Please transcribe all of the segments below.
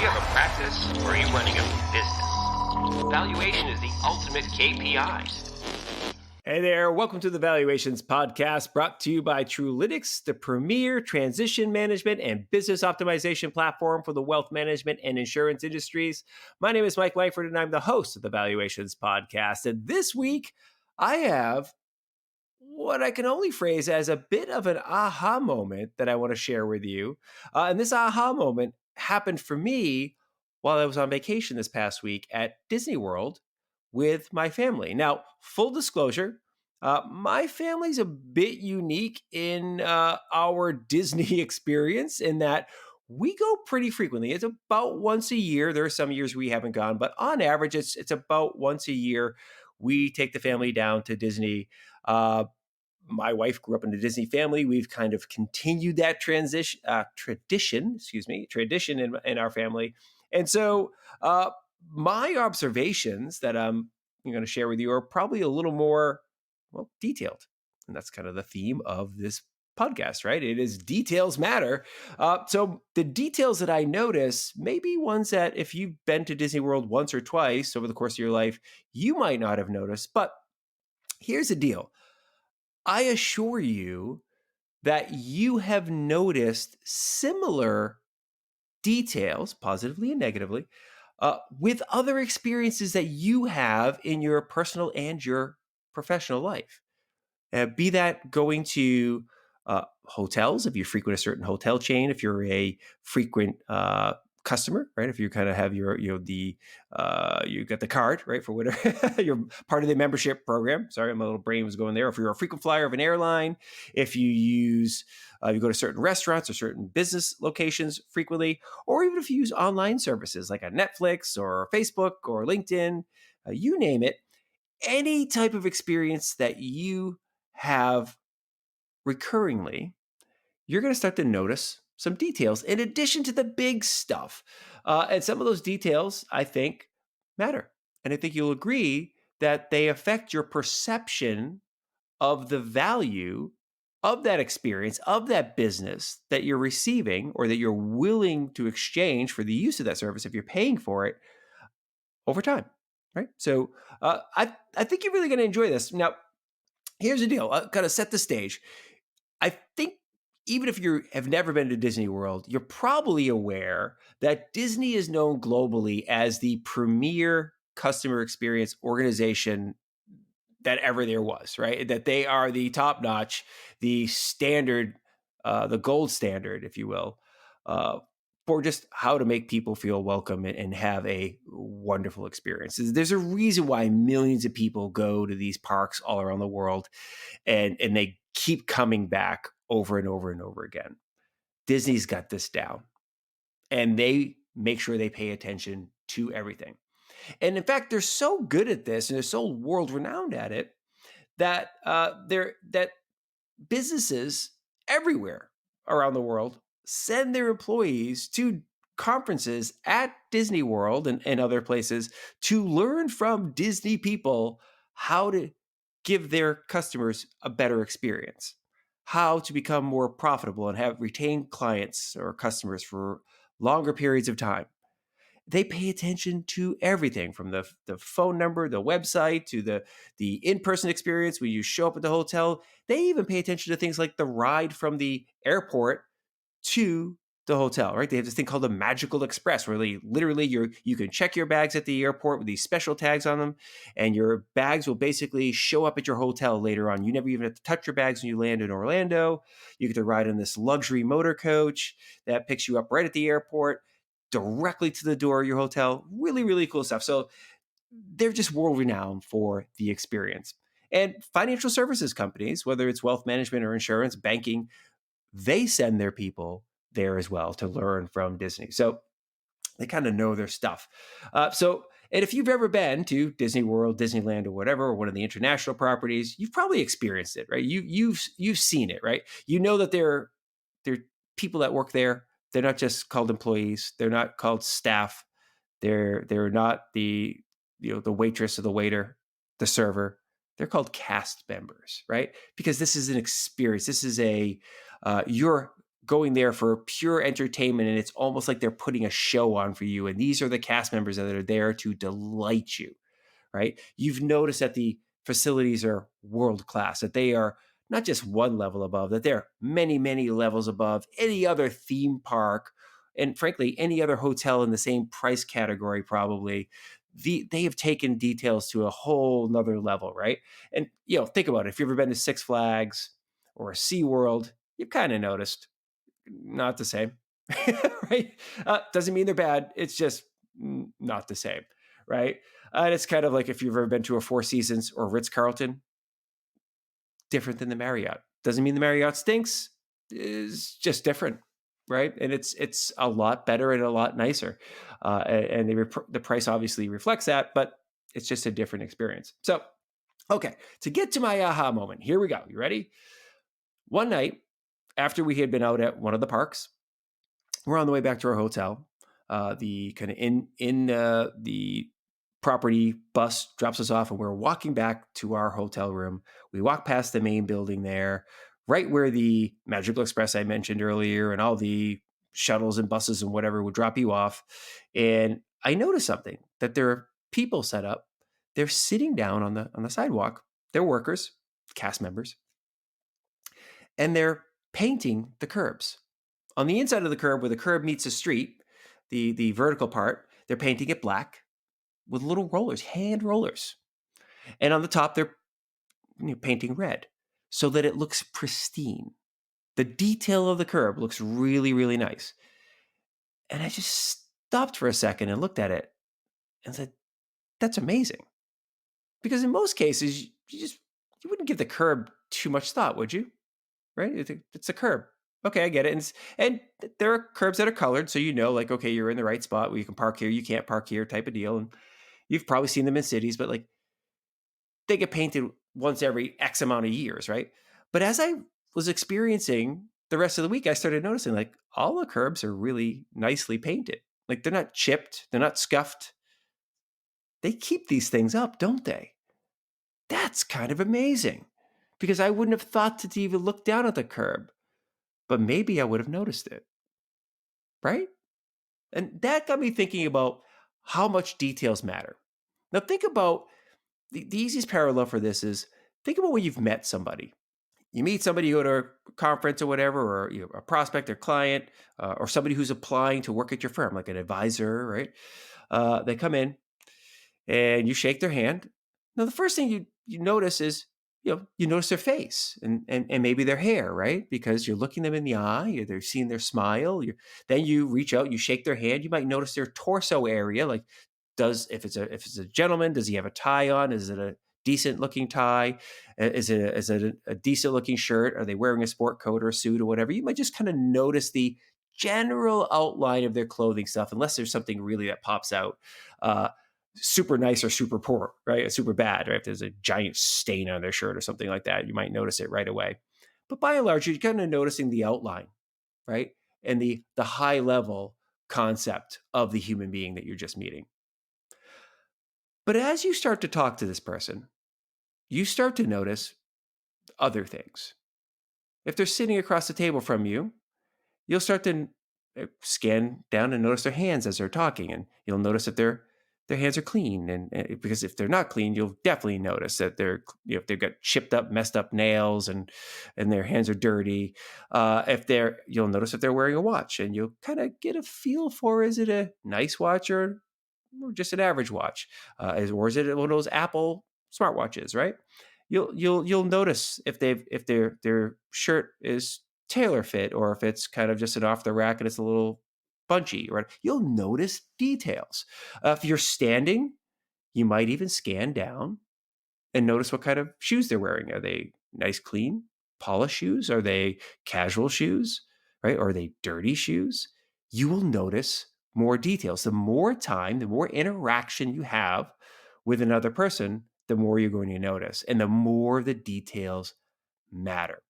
you have a practice or are you running a business? Valuation is the ultimate KPI. Hey there, welcome to the Valuations Podcast, brought to you by Truelytics, the premier transition management and business optimization platform for the wealth management and insurance industries. My name is Mike Langford, and I'm the host of the Valuations Podcast. And this week, I have what I can only phrase as a bit of an aha moment that I want to share with you. And this aha moment happened for me while I was on vacation this past week at Disney World with my family. Now, full disclosure, my family's a bit unique in our Disney experience in that we go pretty frequently. It's about once a year. There are some years we haven't gone, but on average, it's about once a year. We take the family down to Disney. My wife grew up in a Disney family. We've kind of continued that tradition in our family. And so my observations that I'm going to share with you are probably a little more, detailed. And that's kind of the theme of this podcast, right? It is details matter. So the details that I notice may be ones that if you've been to Disney World once or twice over the course of your life, you might not have noticed. But here's the deal. I assure you that you have noticed similar details, positively and negatively, with other experiences that you have in your personal and your professional life. Be that going to hotels, if you frequent a certain hotel chain, if you're a frequent customer, right? If you kind of have you got the card, right? For whatever, you're part of the membership program. Sorry, my little brain was going there. If you're a frequent flyer of an airline, if you go to certain restaurants or certain business locations frequently, or even if you use online services like a Netflix or Facebook or LinkedIn, you name it, any type of experience that you have recurringly, you're going to start to notice some details in addition to the big stuff. And some of those details, I think, matter. And I think you'll agree that they affect your perception of the value of that experience, of that business that you're receiving or that you're willing to exchange for the use of that service if you're paying for it over time, right? So I think you're really going to enjoy this. Now, here's the deal. I'll kind of set the stage. I think even if you have never been to Disney World, you're probably aware that Disney is known globally as the premier customer experience organization that ever there was, right? That they are the top notch, the standard, the gold standard, if you will, for just how to make people feel welcome and have a wonderful experience. There's a reason why millions of people go to these parks all around the world and they keep coming back over and over and over again. Disney's got this down and they make sure they pay attention to everything. And in fact, they're so good at this and they're so world renowned at it that that businesses everywhere around the world send their employees to conferences at Disney World and other places to learn from Disney people how to give their customers a better experience, how to become more profitable and have retained clients or customers for longer periods of time. They pay attention to everything from the phone number, the website, to the in-person experience when you show up at the hotel. They even pay attention to things like the ride from the airport to the hotel, right? They have this thing called the Magical Express, where literally you can check your bags at the airport with these special tags on them, and your bags will basically show up at your hotel later on. You never even have to touch your bags when you land in Orlando. You get to ride in this luxury motor coach that picks you up right at the airport, directly to the door of your hotel. Really, really cool stuff. So they're just world renowned for the experience. And financial services companies, whether it's wealth management or insurance, banking, they send their people there as well to learn from Disney. So they kind of know their stuff. And if you've ever been to Disney World, Disneyland, or whatever, or one of the international properties, you've probably experienced it, right? You've seen it, right? You know that there are people that work there. They're not just called employees. They're not called staff. They're not the waitress or the waiter, the server. They're called cast members, right? Because this is an experience. This is you're going there for pure entertainment, and it's almost like they're putting a show on for you. And these are the cast members that are there to delight you, right? You've noticed that the facilities are world class, that they are not just one level above, that they're many, many levels above any other theme park, and frankly, any other hotel in the same price category, probably. They have taken details to a whole nother level, right? And think about it. If you've ever been to Six Flags or a SeaWorld, you've kind of noticed not the same, right? Doesn't mean they're bad. It's just not the same, right? And it's kind of like if you've ever been to a Four Seasons or Ritz Carlton, different than the Marriott. Doesn't mean the Marriott stinks. Is just different, right? And it's a lot better and a lot nicer, and the price obviously reflects that, but it's just a different experience. So, okay, to get to my aha moment, here we go. You ready? One night after we had been out at one of the parks, we're on the way back to our hotel. The kind of in the property bus drops us off, and we're walking back to our hotel room. We walk past the main building there, right where the Magical Express I mentioned earlier and all the shuttles and buses and whatever would drop you off. And I noticed something, that there are people set up. They're sitting down on the sidewalk. They're workers, cast members, and they're painting the curbs. On the inside of the curb, where the curb meets the street, the vertical part, they're painting it black with little rollers, hand rollers. And on the top, they're painting red so that it looks pristine. The detail of the curb looks really, really nice. And I just stopped for a second and looked at it and said, that's amazing. Because in most cases, you wouldn't give the curb too much thought, would you? Right? It's a curb. Okay, I get it. And there are curbs that are colored, so like, okay, you're in the right spot where you can park here, you can't park here type of deal. And you've probably seen them in cities, but like they get painted once every X amount of years, right? But as I was experiencing the rest of the week, I started noticing like all the curbs are really nicely painted. Like they're not chipped, they're not scuffed. They keep these things up, don't they? That's kind of amazing, because I wouldn't have thought to even look down at the curb, but maybe I would have noticed it, right? And that got me thinking about how much details matter. Now, think about the easiest parallel for this is, think about when you've met somebody. You meet somebody, you go to a conference or whatever, or a prospect or client, or somebody who's applying to work at your firm, like an advisor, right? They come in and you shake their hand. Now, the first thing you notice is, you notice their face and maybe their hair, right? Because you're looking them in the eye, or they're seeing their smile. Then you reach out, you shake their hand. You might notice their torso area, like if it's a gentleman, does he have a tie on? Is it a decent looking tie? Is it a decent looking shirt? Are they wearing a sport coat or a suit or whatever? You might just kind of notice the general outline of their clothing stuff, unless there's something really that pops out. Super nice or super poor, right? Super bad, right? If there's a giant stain on their shirt or something like that, you might notice it right away. But by and large, you're kind of noticing the outline, right? And the high level concept of the human being that you're just meeting. But as you start to talk to this person, you start to notice other things. If they're sitting across the table from you, you'll start to scan down and notice their hands as they're talking, and you'll notice that their hands are clean. And because if they're not clean, you'll definitely notice that if they've got chipped up, messed up nails, and their hands are dirty. You'll notice if they're wearing a watch, and you'll kind of get a feel for, is it a nice watch or just an average watch, or is it one of those Apple smartwatches, right? You'll notice if their shirt is tailor fit, or if it's kind of just an off the rack and it's a little bunchy, right? You'll notice details. If you're standing, you might even scan down and notice what kind of shoes they're wearing. Are they nice, clean, polished shoes? Are they casual shoes, right? Or are they dirty shoes? You will notice more details. The more time, the more interaction you have with another person, the more you're going to notice, and the more the details matter.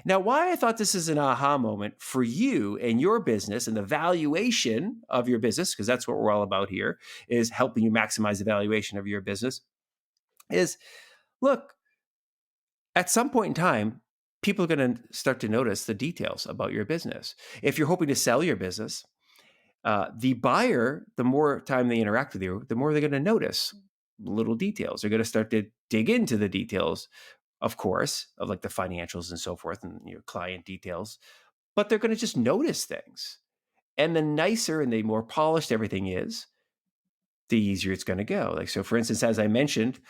Now, why I thought this is an aha moment for you and your business and the valuation of your business, because that's what we're all about here, is helping you maximize the valuation of your business, is, look, at some point in time, people are going to start to notice the details about your business. If you're hoping to sell your business, the buyer, the more time they interact with you, the more they're going to notice little details. They're going to start to dig into the details, of course, of like the financials and so forth and your client details, but they're going to just notice things. And the nicer and the more polished everything is, the easier it's going to go. Like, so for instance, as I mentioned,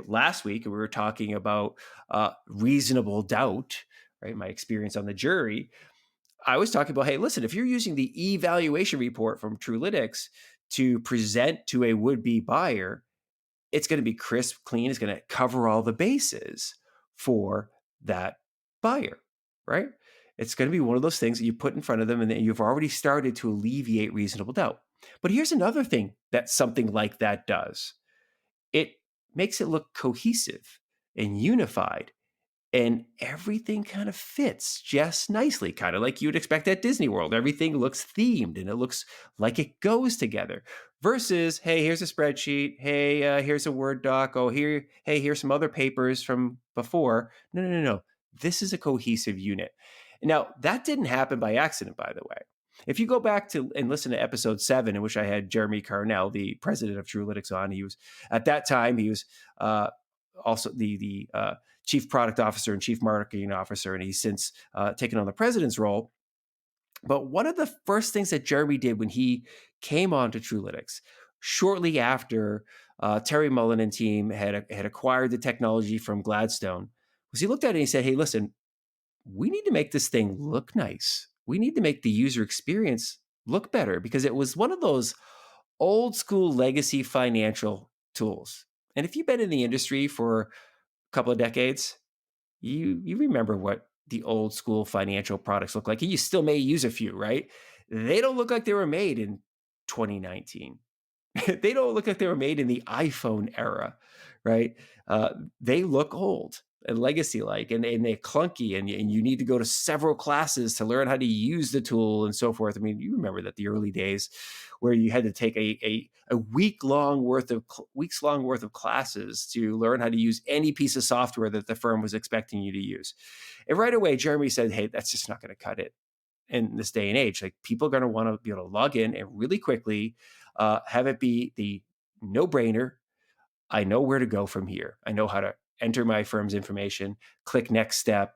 last week, we were talking about reasonable doubt, right? My experience on the jury. I was talking about, hey, listen, if you're using the evaluation report from Trulytics to present to a would-be buyer, it's going to be crisp, clean. It's going to cover all the bases for that buyer, right? It's going to be one of those things that you put in front of them and that you've already started to alleviate reasonable doubt. But here's another thing that something like that does. It makes it look cohesive and unified, and everything kind of fits just nicely, kind of like you'd expect at Disney World. Everything looks themed and it looks like it goes together versus, hey, here's a spreadsheet. Hey, here's a Word doc. Oh, hey, here's some other papers from before. No. This is a cohesive unit. Now, that didn't happen by accident, by the way. If you go back to and listen to episode 7, in which I had Jeremy Carnell, the president of Trulytics, on, he was at that time, he was also the chief product officer and chief marketing officer, and he's since taken on the president's role. But one of the first things that Jeremy did when he came on to Trulytics, shortly after Terry Mullen and team had acquired the technology from Gladstone, was he looked at it and he said, hey, listen, we need to make this thing look nice. We need to make the user experience look better, because it was one of those old school legacy financial tools. And if you've been in the industry for a couple of decades, you remember what the old school financial products look like. And you still may use a few, right? They don't look like they were made in 2019. They don't look like they were made in the iPhone era, right? They look old and legacy-like, and they're clunky, and you need to go to several classes to learn how to use the tool and so forth. I mean, you remember that the early days where you had to take a weeks long worth of classes to learn how to use any piece of software that the firm was expecting you to use. And right away, Jeremy said, hey, that's just not going to cut it in this day and age. Like, people are going to want to be able to log in and really quickly have it be the no-brainer. I know where to go from here. I know how to enter my firm's information, click next step,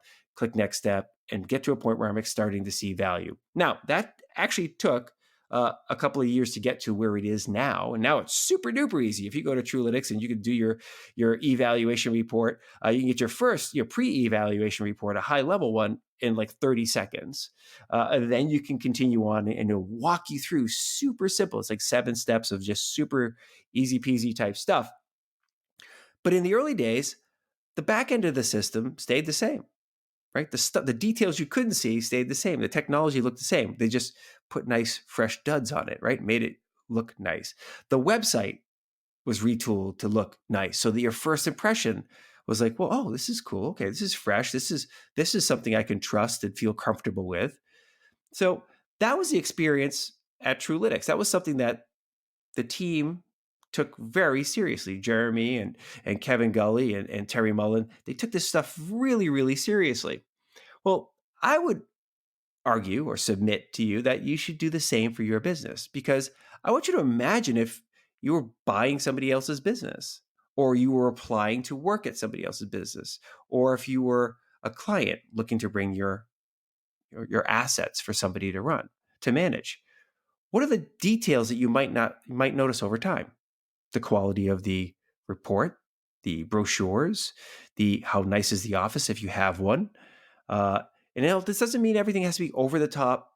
and get to a point where I'm starting to see value. Now, that actually took a couple of years to get to where it is now. And now it's super duper easy. If you go to Trulytics and you can do your evaluation report, you can get your pre-evaluation report, a high level one, in like 30 seconds. And then you can continue on and it'll walk you through super simple. It's like 7 steps of just super easy peasy type stuff. But in the early days, the back end of the system stayed the same, right? The details you couldn't see stayed the same. The technology looked the same. They just put nice, fresh duds on it, right? Made it look nice. The website was retooled to look nice, so that your first impression was like, well, oh, this is cool. Okay, this is fresh. This is something I can trust and feel comfortable with. So that was the experience at Trulytics. That was something that the team took very seriously. Jeremy and Kevin Gully and Terry Mullen, they took this stuff really, really seriously. Well, I would argue or submit to you that you should do the same for your business, because I want you to imagine if you were buying somebody else's business, or you were applying to work at somebody else's business, or if you were a client looking to bring your assets for somebody to manage. What are the details that you might notice over time? The quality of the report, the brochures, the how nice is the office if you have one. This doesn't mean everything has to be over the top,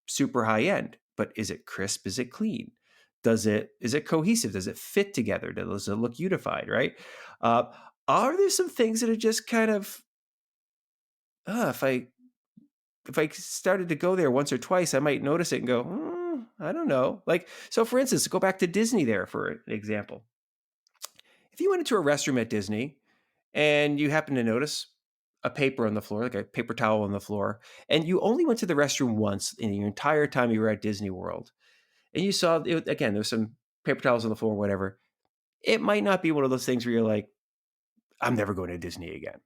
super high end, but is it crisp? Is it clean? Is it cohesive? Does it fit together? Does it look unified? Right? Are there some things that are just kind of, if I started to go there once or twice, I might notice it and go, I don't know. Like, so for instance, go back to Disney there for an example. If you went into a restroom at Disney and you happen to notice a paper on the floor, like a paper towel on the floor, and you only went to the restroom once in your entire time you were at Disney World, and you saw, again, there's some paper towels on the floor, whatever, it might not be one of those things where you're like, I'm never going to Disney again.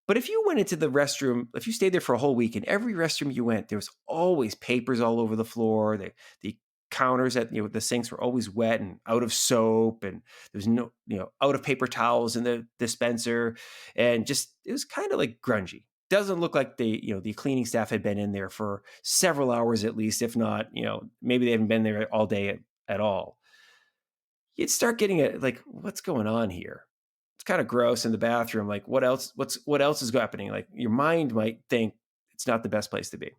But if you went into the restroom, if you stayed there for a whole week, and every restroom you went, there was always papers all over the floor. The counters at the sinks were always wet and out of soap, and there's no out of paper towels in the dispenser, and just it was kind of like grungy. Doesn't look like the cleaning staff had been in there for several hours at least, if not maybe they haven't been there all day at all. You'd start getting like, what's going on here? It's kind of gross in the bathroom. Like, what else? What else is happening? Like, your mind might think it's not the best place to be.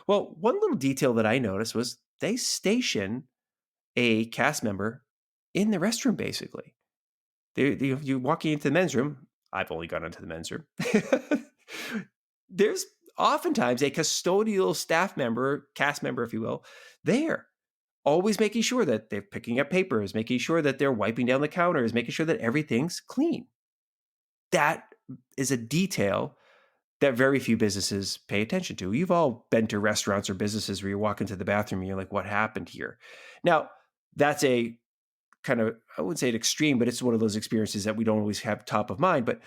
Well, one little detail that I noticed was they station a cast member in the restroom. Basically, you walking into the men's room. I've only gone into the men's room. There's oftentimes a custodial staff member, cast member, if you will, there, always making sure that they're picking up papers, making sure that they're wiping down the counters, making sure that everything's clean. That is a detail that very few businesses pay attention to. You've all been to restaurants or businesses where you walk into the bathroom and you're like, what happened here? Now, that's a kind of, I wouldn't say an extreme, but it's one of those experiences that we don't always have top of mind. But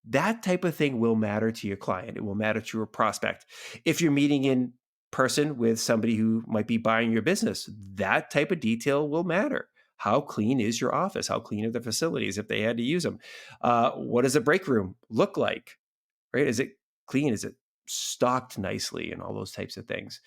that type of thing will matter to your client. It will matter to your prospect. If you're meeting in person with somebody who might be buying your business, that type of detail will matter. How clean is your office? How clean are the facilities if they had to use them? What does a break room look like? Right? Is it clean? Is it stocked nicely? And all those types of things.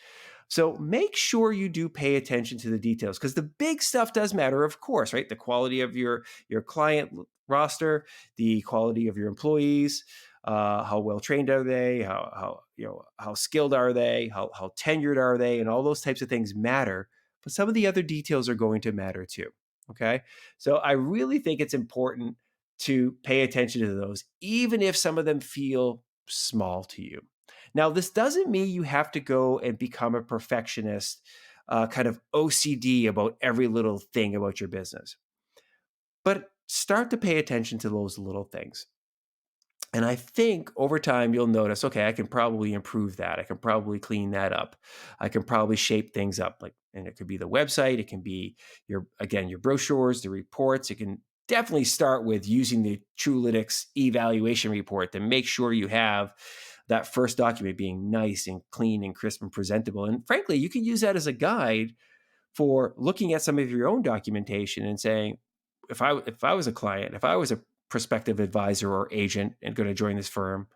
So make sure you do pay attention to the details, because the big stuff does matter, of course, right? The quality of your client roster, the quality of your employees, how well trained are they, how skilled are they, how tenured are they, and all those types of things matter. But some of the other details are going to matter too. Okay, so I really think it's important to pay attention to those, even if some of them feel small to you. Now, this doesn't mean you have to go and become a perfectionist, kind of OCD about every little thing about your business. But start to pay attention to those little things. And I think over time, you'll notice, okay, I can probably improve that. I can probably clean that up. I can probably shape things up. And it could be the website. It can be your brochures, the reports. It can definitely start with using the Truelytics evaluation report to make sure you have that first document being nice and clean and crisp and presentable. And frankly, you can use that as a guide for looking at some of your own documentation and saying, if I was a client, if I was a prospective advisor or agent and going to join this firm,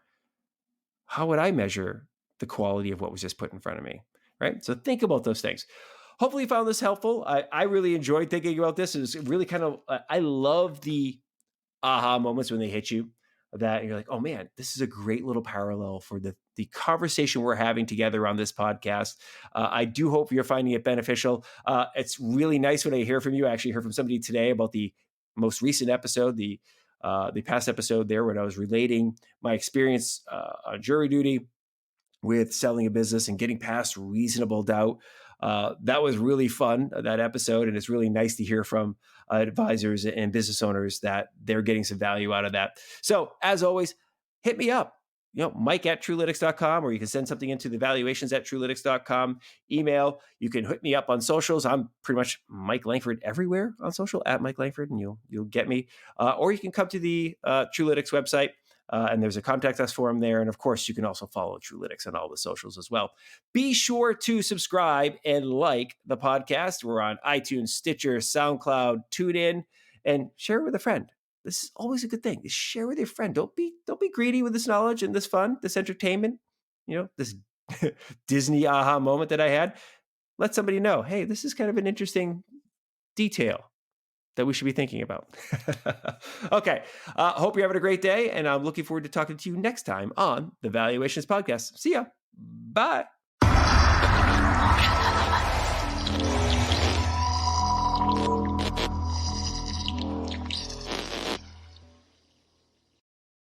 how would I measure the quality of what was just put in front of me? Right. So think about those things. Hopefully you found this helpful. I really enjoyed thinking about this. It was really kind of, I love the aha moments when they hit you, that you're like, oh man, this is a great little parallel for the conversation we're having together on this podcast. I do hope you're finding it beneficial. It's really nice when I hear from you. I actually heard from somebody today about the most recent episode, the past episode there, when I was relating my experience on jury duty with selling a business and getting past reasonable doubt. That was really fun, that episode. And it's really nice to hear from advisors and business owners that they're getting some value out of that. So as always, hit me up, Mike@Truelytics.com, or you can send something into the valuations@Truelytics.com email. You can hit me up on socials. I'm pretty much Mike Langford everywhere on social, @Mike Langford, and you'll get me. Or you can come to the Truelytics website. And there's a contact us form there. And of course, you can also follow Truelytics on all the socials as well. Be sure to subscribe and like the podcast. We're on iTunes, Stitcher, SoundCloud, TuneIn, and share it with a friend. This is always a good thing. Just share with your friend. Don't be greedy with this knowledge and this fun, this entertainment, this Disney aha moment that I had. Let somebody know, hey, this is kind of an interesting detail that we should be thinking about. Okay. Hope you're having a great day, and I'm looking forward to talking to you next time on the Valuations Podcast. See ya. Bye.